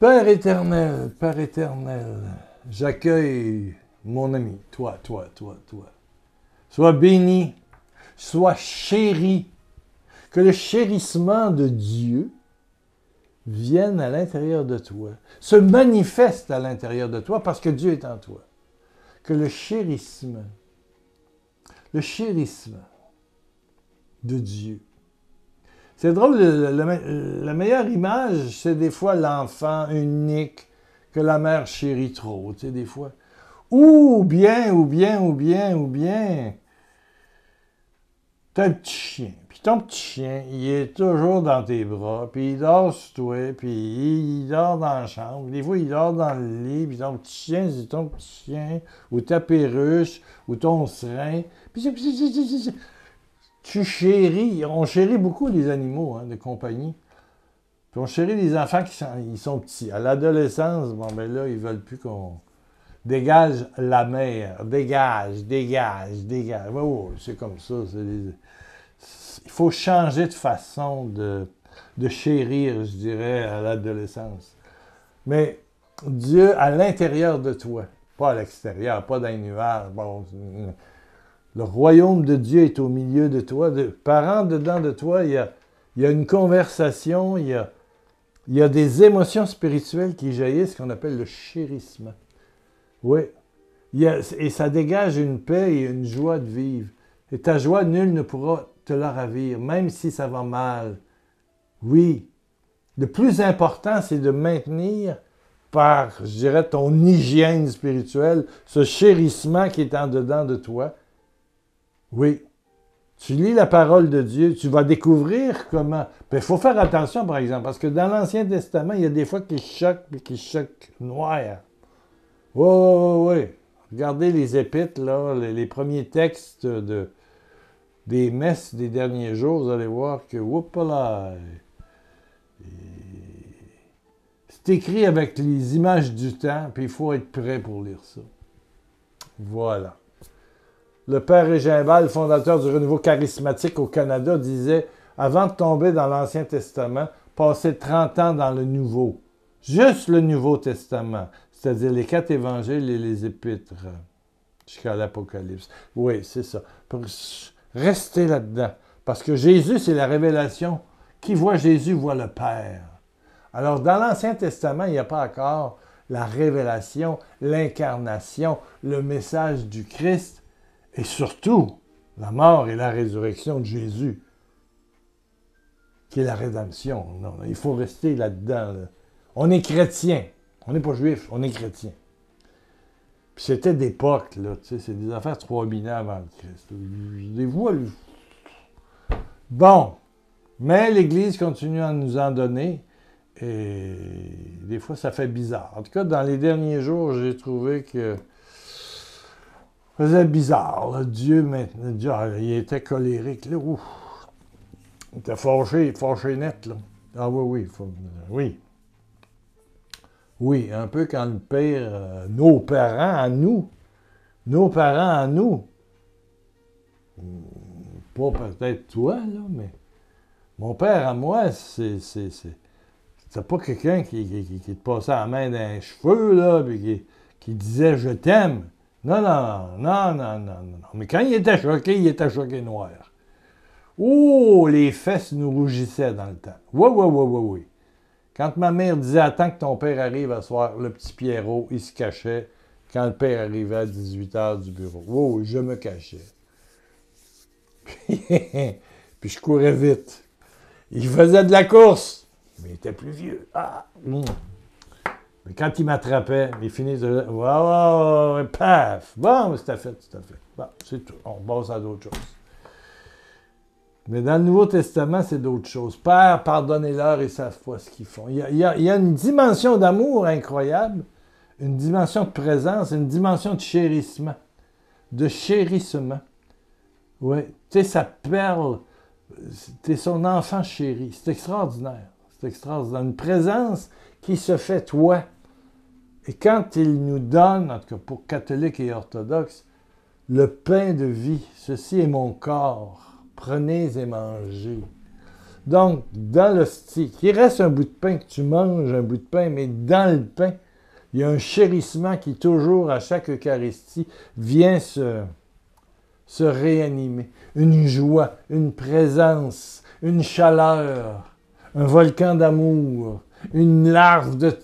Père éternel, j'accueille mon ami, toi. Sois béni, sois chéri, que le chérissement de Dieu vienne à l'intérieur de toi, se manifeste à l'intérieur de toi parce que Dieu est en toi. Que le chérissement de Dieu. C'est drôle, la meilleure image, c'est des fois l'enfant unique que la mère chérit trop, tu sais, des fois. Ou bien, t'as un petit chien. Puis ton petit chien, il est toujours dans tes bras, puis il dort sur toi, puis il dort dans la chambre. Des fois, il dort dans le lit, puis ton petit chien, c'est ton petit chien, ou ta perruche, ou ton serin. Puis tu chéris. On chérit beaucoup les animaux de compagnie. Puis on chérit les enfants ils sont petits. À l'adolescence, bon, ben là, ils veulent plus qu'on... Dégage la mère. Dégage. Oh, c'est comme ça. Il faut changer de façon de chérir, je dirais, à l'adolescence. Mais Dieu à l'intérieur de toi, pas à l'extérieur, pas dans les nuages. Bon, le royaume de Dieu est au milieu de toi. Par en dedans de toi, il y a une conversation, il y a des émotions spirituelles qui jaillissent, qu'on appelle le chérissement. Oui. Et ça dégage une paix et une joie de vivre. Et ta joie, nul ne pourra te la ravir, même si ça va mal. Oui. Le plus important, c'est de maintenir par, je dirais, ton hygiène spirituelle, ce chérissement qui est en dedans de toi. Oui. Tu lis la parole de Dieu, tu vas découvrir comment... Il faut faire attention, par exemple, parce que dans l'Ancien Testament, il y a des fois qui choquent noir. Oui. Regardez les épîtres, là, les premiers textes des messes des derniers jours, vous allez voir que, là, c'est écrit avec les images du temps, puis il faut être prêt pour lire ça. Voilà. Le père Régimbald, fondateur du renouveau charismatique au Canada, disait « Avant de tomber dans l'Ancien Testament, passez 30 ans dans le Nouveau. Juste le Nouveau Testament, c'est-à-dire les 4 évangiles et les épîtres, jusqu'à l'Apocalypse. » Oui, c'est ça. Restez là-dedans, parce que Jésus, c'est la révélation. Qui voit Jésus voit le Père. Alors, dans l'Ancien Testament, il n'y a pas encore la révélation, l'incarnation, le message du Christ, et surtout, la mort et la résurrection de Jésus, qui est la rédemption. Non, il faut rester là-dedans. Là. On est chrétien. On n'est pas juif, on est chrétien. Puis c'était d'époque, là, tu sais, c'est des affaires 3000 ans avant le Christ. Je les vois, lui. Bon, mais l'Église continue à nous en donner, et des fois, ça fait bizarre. En tout cas, dans les derniers jours, j'ai trouvé que ça faisait bizarre. Là. Dieu, maintenant, il était colérique. Là. Ouf. Il était fâché net. Là. Ah oui. Oui, un peu quand le père, nos parents à nous, pas peut-être toi, là, mais mon père à moi, c'est pas quelqu'un qui te passait la main dans les cheveux, là, puis qui disait « je t'aime ». Non. Mais quand il était choqué noir. Oh, les fesses nous rougissaient dans le temps. Oui. Quand ma mère disait « Attends que ton père arrive à soir », le petit Pierrot, il se cachait quand le père arrivait à 18h du bureau. Oui, je me cachais. Puis je courais vite. Il faisait de la course, mais il était plus vieux. Mais quand il m'attrapait, il finissait de... Ouais, paf! Bon, c'était fait. Bon, c'est tout. On passe à d'autres choses. Mais dans le Nouveau Testament, c'est d'autres choses. Père, pardonnez-leur, ils ne savent pas ce qu'ils font. Il y a une dimension d'amour incroyable, une dimension de présence, une dimension de chérissement. Oui. Tu sais, sa perle, t'es son enfant chéri. C'est extraordinaire. Une présence qui se fait toi. Et quand il nous donne, en tout cas pour catholiques et orthodoxes, le pain de vie, ceci est mon corps, prenez et mangez. Donc, dans l'hostie, qu'il reste un bout de pain, que tu manges un bout de pain, mais dans le pain, il y a un chérissement qui, toujours, à chaque Eucharistie, vient se réanimer. Une joie, une présence, une chaleur, un volcan d'amour, une larve de...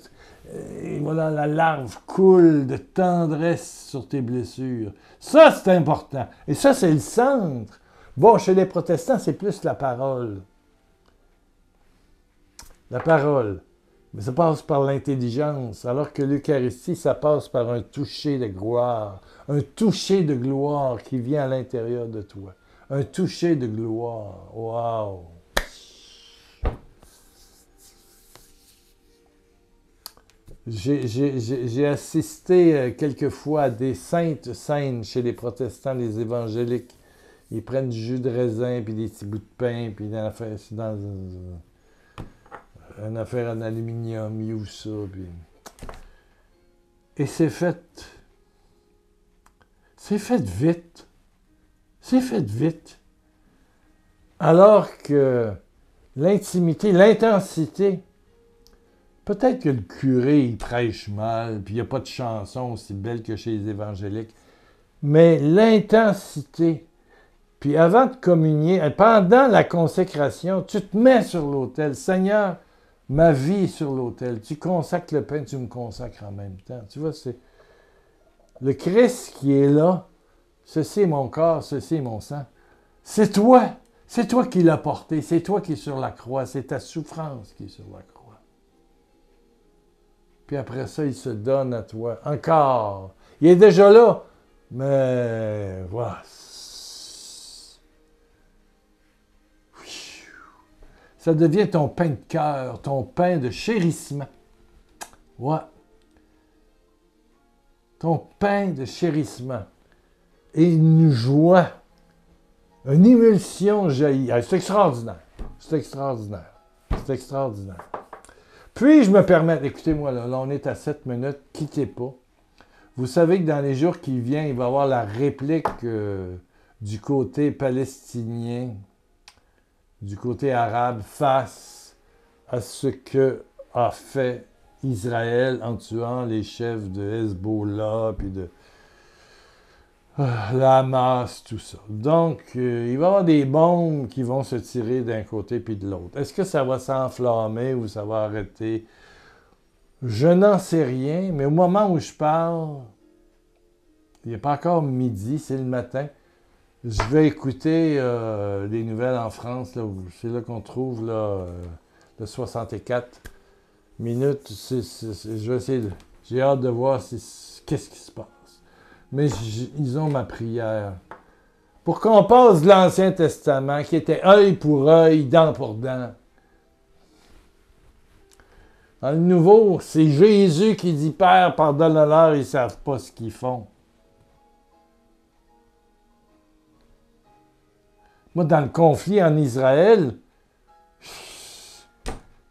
Et voilà, la larve coule de tendresse sur tes blessures. Ça, c'est important. Et ça, c'est le centre. Bon, chez les protestants, c'est plus la parole. La parole. Mais ça passe par l'intelligence, alors que l'Eucharistie, ça passe par un toucher de gloire. Un toucher de gloire qui vient à l'intérieur de toi. Un toucher de gloire. Wow! J'ai assisté quelquefois à des saintes scènes chez les protestants, les évangéliques. Ils prennent du jus de raisin, puis des petits bouts de pain, puis c'est dans une affaire en aluminium, ou ça. Puis... Et c'est fait vite. C'est fait vite. Alors que l'intimité, l'intensité, peut-être que le curé, il prêche mal, puis il n'y a pas de chanson aussi belle que chez les évangéliques, mais l'intensité, puis avant de communier, pendant la consécration, tu te mets sur l'autel. Seigneur, ma vie est sur l'autel. Tu consacres le pain, tu me consacres en même temps. Tu vois, c'est le Christ qui est là. Ceci est mon corps, ceci est mon sang. C'est toi. C'est toi qui l'as porté. C'est toi qui es sur la croix. C'est ta souffrance qui est sur la croix. Puis après ça, il se donne à toi. Encore. Il est déjà là. Mais voilà. Ça devient ton pain de cœur, ton pain de chérissement. Ouais. Ton pain de chérissement. Et une joie, une émulsion jaillit. C'est extraordinaire. C'est extraordinaire. C'est extraordinaire. Puis, je me permets, écoutez-moi, là on est à 7 minutes, quittez pas. Vous savez que dans les jours qui viennent, il va y avoir la réplique du côté palestinien, du côté arabe, face à ce que a fait Israël en tuant les chefs de Hezbollah, puis de la Hamas, tout ça. Donc, il va y avoir des bombes qui vont se tirer d'un côté puis de l'autre. Est-ce que ça va s'enflammer ou ça va arrêter? Je n'en sais rien, mais au moment où je parle, il n'est pas encore midi, c'est le matin. Je vais écouter les nouvelles en France. C'est là qu'on trouve le 64 minutes. Je vais essayer de... J'ai hâte de voir qu'est-ce qui se passe. Mais ils ont ma prière. Pour qu'on passe de l'Ancien Testament, qui était œil pour œil, dent pour dent. Dans le Nouveau, c'est Jésus qui dit « Père, pardonne-leur, ils ne savent pas ce qu'ils font. » Moi, dans le conflit en Israël,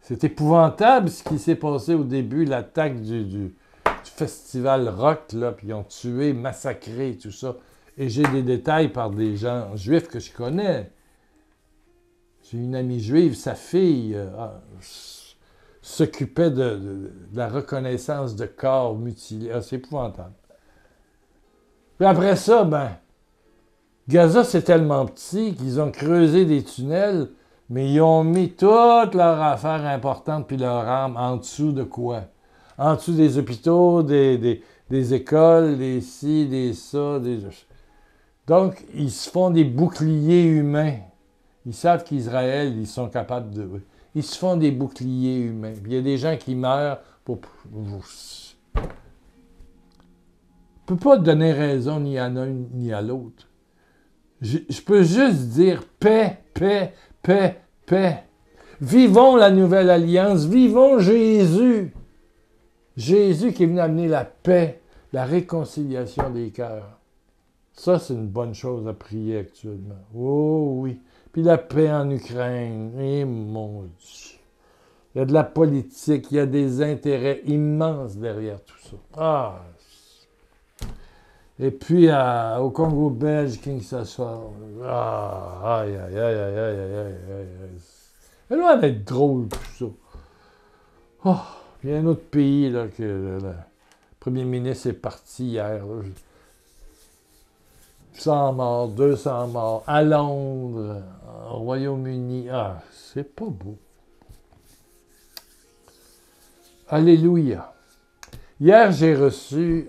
c'est épouvantable ce qui s'est passé au début, l'attaque du festival rock, là, puis ils ont tué, massacré, tout ça. Et j'ai des détails par des gens juifs que je connais. J'ai une amie juive, sa fille s'occupait de la reconnaissance de corps mutilés. Ah, c'est épouvantable. Puis après ça, Gaza, c'est tellement petit qu'ils ont creusé des tunnels, mais ils ont mis toutes leurs affaires importantes puis leurs armes en dessous de quoi? En dessous des hôpitaux, des écoles, des ci, des ça, des... Donc, ils se font des boucliers humains. Ils savent qu'Israël, ils sont capables de... Ils se font des boucliers humains. Puis il y a des gens qui meurent pour... Je ne peux pas donner raison ni à l'un ni à l'autre. Je peux juste dire paix, paix, paix, paix. Vivons la nouvelle alliance, vivons Jésus. Jésus qui est venu amener la paix, la réconciliation des cœurs. Ça, c'est une bonne chose à prier actuellement. Oh oui. Puis la paix en Ukraine. Eh mon Dieu. Il y a de la politique, il y a des intérêts immenses derrière tout ça. Ah! Et puis au Congo belge, Kinshasa. Ah! Aïe, aïe, aïe, aïe, aïe, aïe, aïe, aïe. Elle doit être drôle, tout ça. Oh, il y a un autre pays, là, que le premier ministre est parti hier. Là. 100 morts, 200 morts, à Londres, au Royaume-Uni. Ah, c'est pas beau. Alléluia. Hier, j'ai reçu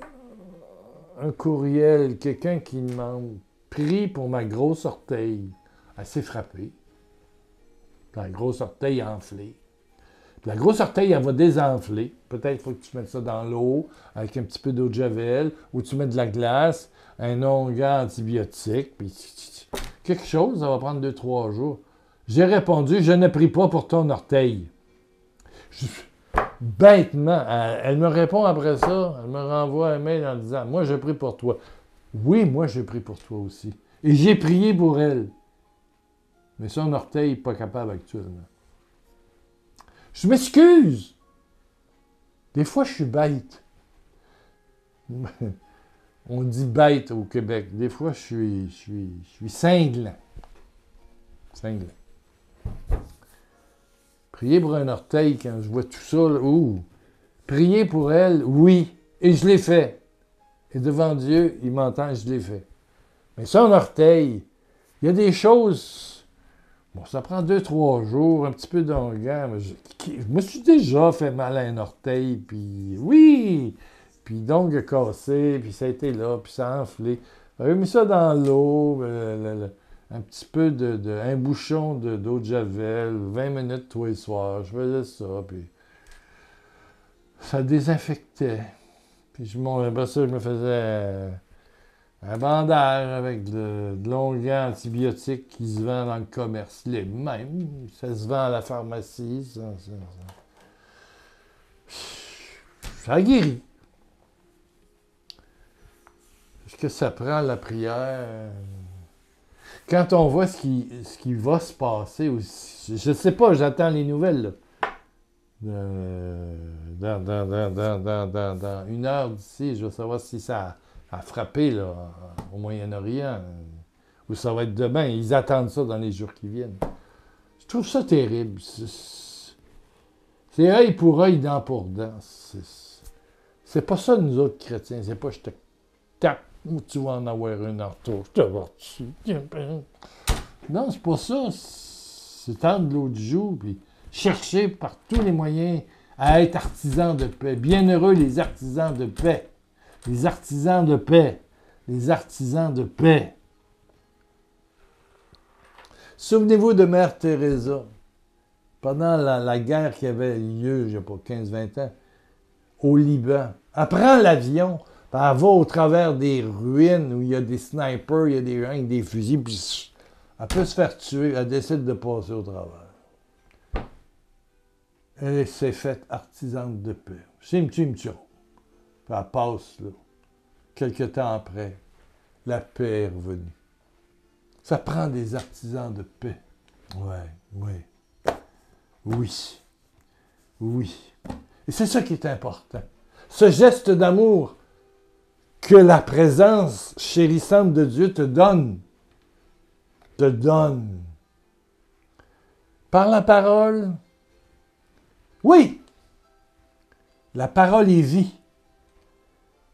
un courriel, quelqu'un qui demande « Prie pour ma grosse orteil. » Elle s'est frappée. La grosse orteil enflée. Puis la grosse orteil, elle va désenfler. Peut-être qu'il faut que tu mettes ça dans l'eau, avec un petit peu d'eau de javel, ou tu mets de la glace, un onguent antibiotique, puis quelque chose, ça va prendre 2-3 jours. J'ai répondu « Je ne prie pas pour ton orteil. » Bêtement, elle me répond après ça, elle me renvoie un mail en disant « Moi, je prie pour toi. » Oui, moi, je prie pour toi aussi. Et j'ai prié pour elle. Mais son orteil n'est pas capable actuellement. Je m'excuse. Des fois, je suis bête. On dit bête au Québec. Des fois, je suis cinglant. Cinglant. Prier pour un orteil quand je vois tout ça, là, ouh. Prier pour elle, oui. Et je l'ai fait. Et devant Dieu, il m'entend, je l'ai fait. Mais son orteil, il y a des choses... Bon, ça prend 2-3 jours, un petit peu d'onguent. Je me suis déjà fait mal à un orteil, puis oui! Puis d'ongles cassés, puis ça a été là, puis ça a enflé. J'avais mis ça dans l'eau, un petit peu un bouchon d'eau de javel, 20 minutes tous les soirs. Je faisais ça, puis ça désinfectait. Puis après ça, je me faisais un bandage avec de l'onguent antibiotique qui se vend dans le commerce. Les mêmes, ça se vend à la pharmacie. Ça guérit. Est-ce que ça prend la prière? Quand on voit ce qui va se passer aussi, je ne sais pas, j'attends les nouvelles. Dans 1 heure d'ici, je veux savoir si ça a frappé là, au Moyen-Orient, ou ça va être demain. Ils attendent ça dans les jours qui viennent. Je trouve ça terrible. C'est œil pour œil, dent pour dent. C'est pas ça, nous autres chrétiens. C'est pas je te tape ou tu vas en avoir un en retour. Je te vois dessus. Non, c'est pas ça. C'est tendre l'autre joue, puis chercher par tous les moyens à être artisan de paix. Bienheureux les artisans de paix. Les artisans de paix. Les artisans de paix. Souvenez-vous de Mère Teresa. Pendant la guerre qui avait lieu, je ne sais pas, 15-20 ans, au Liban. Elle prend l'avion, puis elle va au travers des ruines où il y a des snipers, il y a des gens avec des fusils, puis elle peut se faire tuer. Elle décide de passer au travers. Elle s'est faite artisane de paix. C'est me tueront. Puis elle passe, là. Quelque temps après, la paix est revenue. Ça prend des artisans de paix. Oui. Et c'est ça qui est important. Ce geste d'amour que la présence chérissante de Dieu te donne. Par la parole, oui, la parole est vie.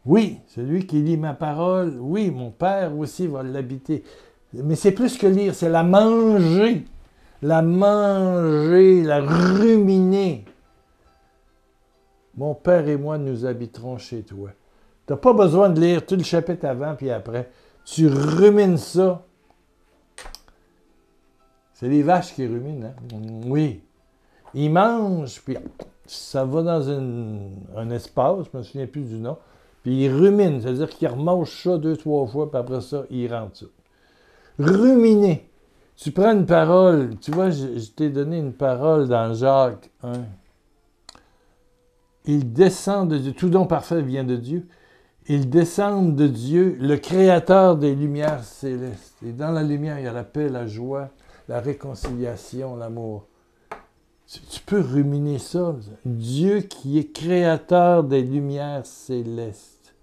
Oui, celui qui lit ma parole, oui, mon Père aussi va l'habiter. Mais c'est plus que lire, c'est la manger, la ruminer. Mon Père et moi, nous habiterons chez toi. Tu n'as pas besoin de lire tout le chapitre avant puis après. Tu rumines ça. C'est les vaches qui ruminent, hein? Oui. Ils mangent, puis ça va dans un espace, je ne me souviens plus du nom, puis ils ruminent, c'est-à-dire qu'ils remangent ça 2-3 fois, puis après ça, ils rentrent ça. Ruminer. Tu prends une parole, tu vois, je t'ai donné une parole dans Jacques 1. Il descend de Dieu, tout don parfait vient de Dieu. Il descend de Dieu, le créateur des lumières célestes. Et dans la lumière, il y a la paix, la joie, la réconciliation, l'amour. Tu peux ruminer ça. Dieu qui est créateur des lumières célestes.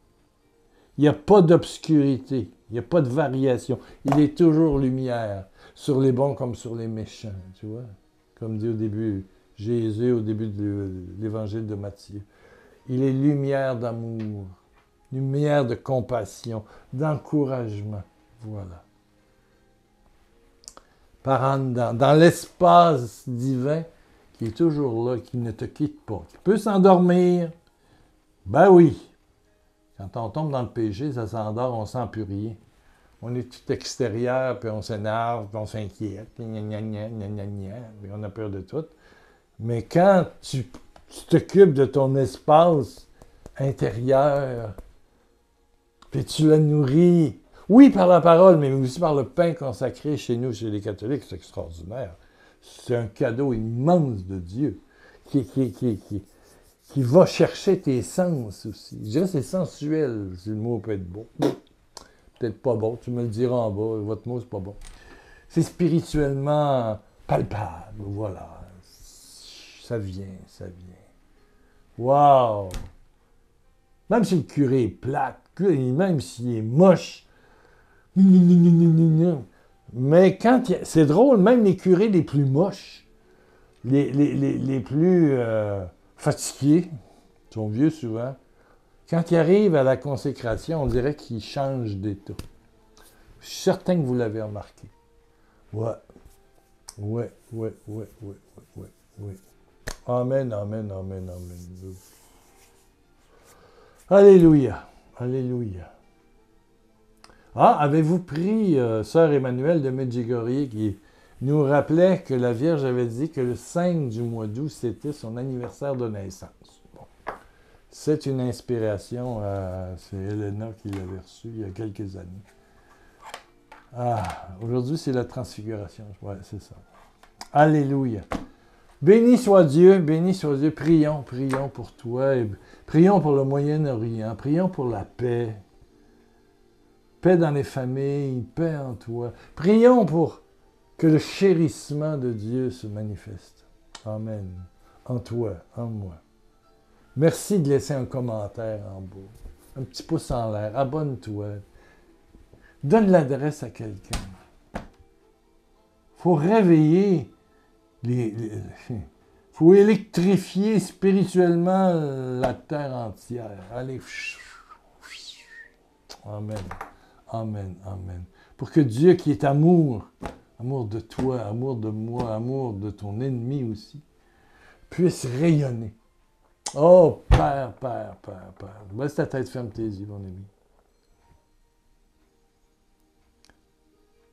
Il n'y a pas d'obscurité. Il n'y a pas de variation. Il est toujours lumière. Sur les bons comme sur les méchants. Tu vois? comme dit au début Jésus, au début de l'évangile de Matthieu. Il est lumière d'amour, lumière de compassion, d'encouragement. Voilà. Par en dedans, dans l'espace divin qui est toujours là, qui ne te quitte pas, qui peut s'endormir. Ben oui. Quand on tombe dans le péché, ça s'endort, on ne sent plus rien. On est tout extérieur, puis on s'énerve, puis on s'inquiète, puis on a peur de tout. Mais quand tu t'occupes de ton espace intérieur, puis tu le nourris, oui, par la parole, mais aussi par le pain consacré chez nous, chez les catholiques, c'est extraordinaire. C'est un cadeau immense de Dieu qui va chercher tes sens aussi. Je dirais que c'est sensuel, si le mot peut être beau. Peut-être pas bon, tu me le diras en bas, votre mot, c'est pas bon. C'est spirituellement palpable, voilà. Ça vient. Wow! Même si le curé est plate, même s'il est moche, mais quand c'est drôle, même les curés les plus moches, les plus fatigués, ils sont vieux souvent, quand ils arrivent à la consécration, on dirait qu'ils changent d'état. Je suis certain que vous l'avez remarqué. Ouais. Amen. Alléluia. Ah, avez-vous pris Sœur Emmanuelle de Medjugorje qui nous rappelait que la Vierge avait dit que le 5 du mois d'août, c'était son anniversaire de naissance. Bon. C'est une inspiration, c'est Elena qui l'avait reçue il y a quelques années. Ah, aujourd'hui, c'est la transfiguration. Ouais, c'est ça. Alléluia. Béni soit Dieu. Prions pour toi. Et prions pour le Moyen-Orient. Prions pour la paix. Paix dans les familles, paix en toi. Prions pour que le chérissement de Dieu se manifeste. Amen. En toi, en moi. Merci de laisser un commentaire en bas. Un petit pouce en l'air. Abonne-toi. Donne l'adresse à quelqu'un. Il faut réveiller faut électrifier spirituellement la terre entière. Allez. Amen. Pour que Dieu qui est amour de toi, amour de moi, amour de ton ennemi aussi, puisse rayonner. Oh, Père. Baisse ta tête, ferme tes yeux, mon ami.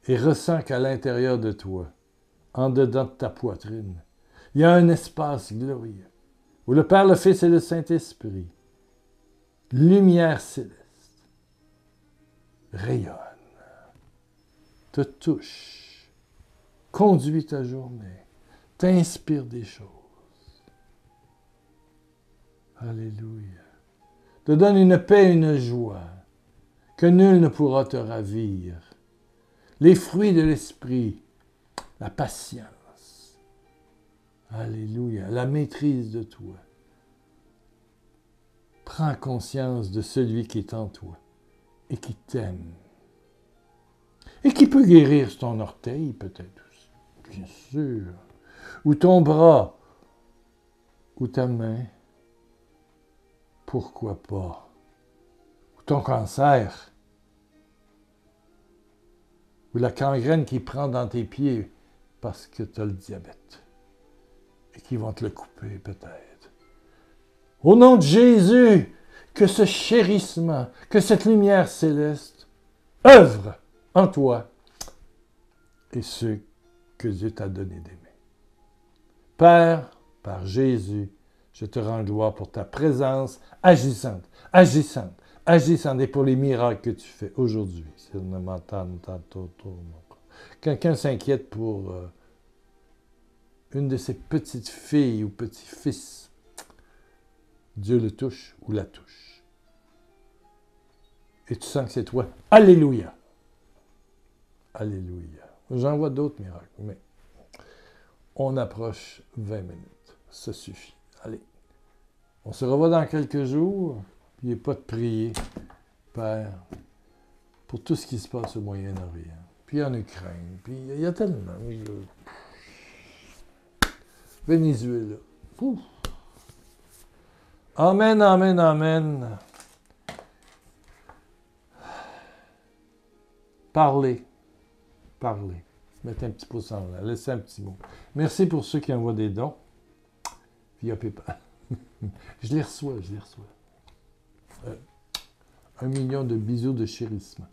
Et ressens qu'à l'intérieur de toi, en dedans de ta poitrine, il y a un espace glorieux où le Père, le Fils et le Saint-Esprit, lumière céleste, rayonne, te touche, conduit ta journée, t'inspire des choses. Alléluia. Te donne une paix et une joie que nul ne pourra te ravir. Les fruits de l'esprit, la patience. Alléluia. La maîtrise de toi. Prends conscience de celui qui est en toi et qui t'aime. Et qui peut guérir ton orteil, peut-être aussi. Bien sûr. Ou ton bras. Ou ta main. Pourquoi pas? Ou ton cancer. Ou la gangrène qui prend dans tes pieds parce que tu as le diabète. Et qui vont te le couper, peut-être. Au nom de Jésus, que ce chérissement, que cette lumière céleste œuvre en toi et ceux que Dieu t'a donné d'aimer. Père, par Jésus, je te rends gloire pour ta présence agissante, et pour les miracles que tu fais aujourd'hui. Quelqu'un s'inquiète pour une de ses petites filles ou petits-fils. Dieu le touche ou la touche. Et tu sens que c'est toi. Alléluia. J'en vois d'autres miracles, mais on approche 20 minutes. Ça suffit. Allez. On se revoit dans quelques jours. N'oubliez pas de prier, Père, pour tout ce qui se passe au Moyen-Orient. Puis en Ukraine. Puis il y a tellement. Venezuela. Ouf. Amen, amen, amen. Parlez. Parlez. Mettez un petit pouce en l'air. Laissez un petit mot. Merci pour ceux qui envoient des dons via PayPal. Je les reçois. 1 million de bisous de chérissement.